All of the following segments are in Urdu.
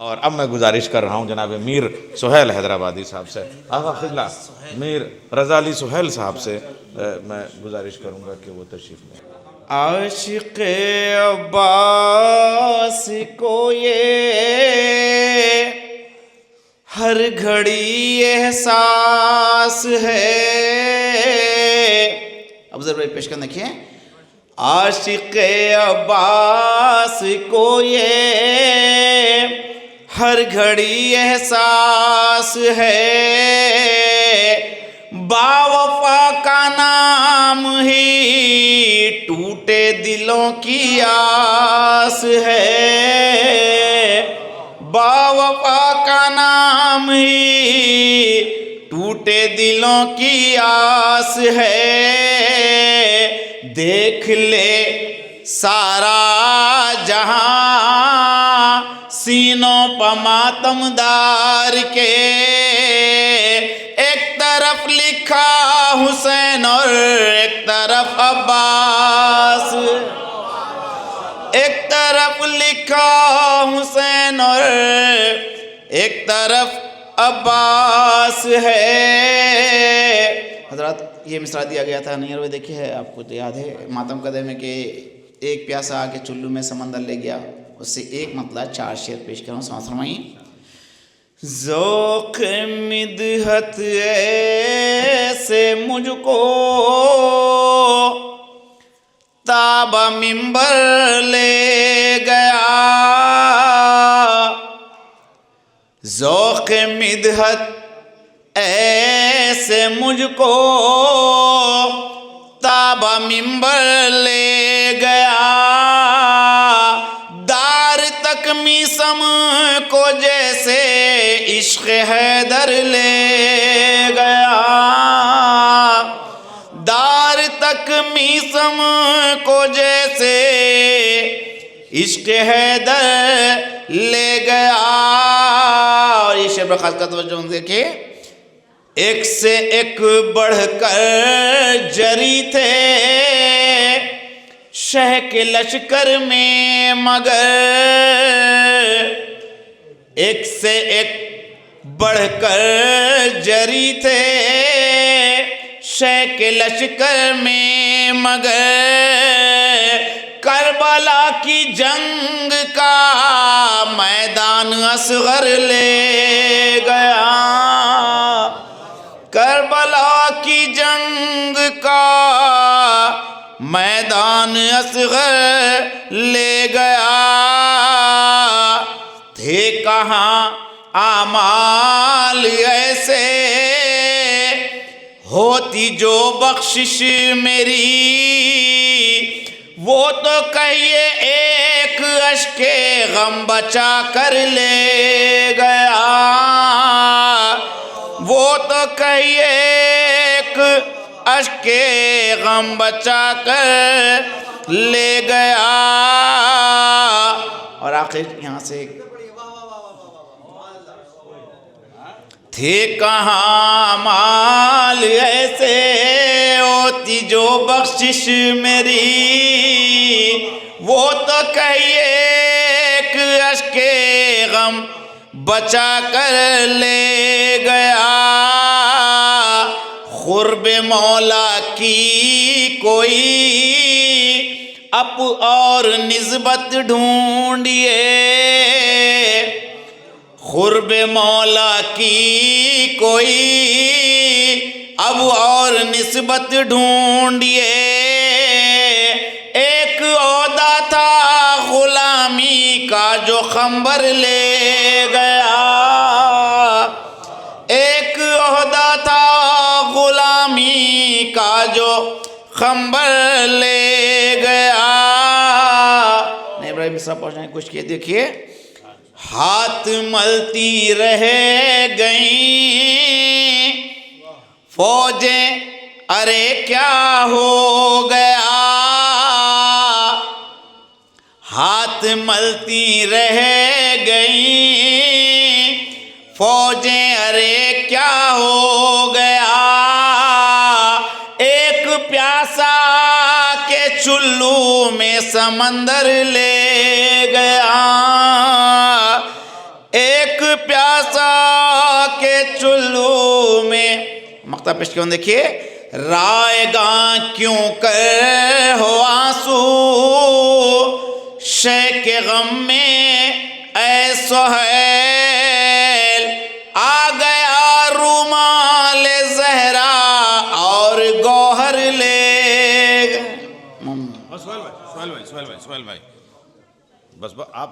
اور اب میں گزارش کر رہا ہوں جناب میر سہیل حیدرآبادی صاحب سے، آقا قبلہ میر رضا علی سہیل صاحب سے میں گزارش کروں گا کہ وہ تشریف لیں۔ عاشق عباس کو یہ ہر گھڑی احساس ہے، اب ضرور پیش کرنا دیکھیے، عاشق عباس کو یہ ہر گھڑی احساس ہے، با وفا کا نام ہی ٹوٹے دلوں کی آس ہے، با وفا کا نام ہی ٹوٹے دلوں کی آس ہے، دیکھ لے سارا جہاں سینوں پہ ماتم دار کے، ایک طرف لکھا حسین اور ایک طرف عباس، ایک طرف لکھا حسین اور ایک طرف عباس ہے۔ حضرات یہ مصرع دیا گیا تھا نہیں روئے دیکھے ہے، آپ کو تو یاد ہے ماتم قدر میں کہ ایک پیاسا آ کے چلو میں سمندر لے گیا، اس سے ایک مطلب 4 شعر پیش کروں، سمجھ فرمائیے۔ ذوق مدحت ایسے مجھ کو تابہ منبر لے گیا، ذوق مدحت ایسے مجھ کو تابہ منبر لے گیا، دار تک میسم کو جیسے عشق حیدر لے گیا، دار تک میسم کو جیسے عشق حیدر لے گیا۔ اور یہ شعر پر خاص کر توجہ دیکھیں، ایک سے ایک بڑھ کر جری تھے شہ کے لشکر میں، مگر ایک سے ایک بڑھ کر جری تھے شہ کے لشکر میں، مگر کربلا کی جنگ کا میدان اصغر لے گیا، کربلا کی جنگ کا میدان اصغر لے گیا، تھے کہاں اعمال ایسے ہوتی جو بخشش میری، وہ تو کہیے ایک اشک غم بچا کر لے گیا، وہ تو کہیے ایک اشک غم بچا کر لے گیا۔ اور آخر یہاں سے تھے کہاں مال ایسے ہوتی جو بخشش میری، وہ تو کہیے ایک اشک غم بچا کر لے گیا، قرب مولا کی کوئی اپ اور نسبت ڈھونڈیے، قرب مولا کی کوئی اب اور نسبت ڈھونڈیے، ایک عہدہ تھا غلامی کا جو خنبر لے گیا، ایک عہدہ تھا غلامی کا جو خنبر لے گیا۔ نہیں ابراہیم صاحب پہنچنے کچھ کہہ دیکھئے، ہاتھ ملتی رہ گئیں فوجیں، ارے کیا ہو گیا، ہاتھ ملتی رہ گئیں فوجیں، ارے کیا ہو گیا، ایک پیاسا کے چلو میں سمندر لے گیا، پیاسا کے چلو میں، مقطع پیش کیوں دیکھیے، رائے گاں کیوں کر ہو آنسو شے کے غم میں اے سہیل، آ گیا رومال زہرا اور گوہر لے سہیل بھائی بس آپ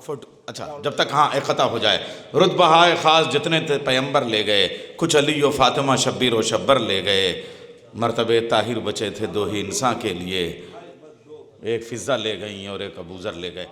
فٹ اچھا جب تک ہاں ایک خطا ہو جائے، رتبہ خاص جتنے تھے پیمبر لے گئے، کچھ علی و فاطمہ شبیر و شبر لے گئے، مرتبے طاہر بچے تھے دو ہی انسان کے لیے، ایک فضہ لے گئیں اور ایک ابوذر لے گئے۔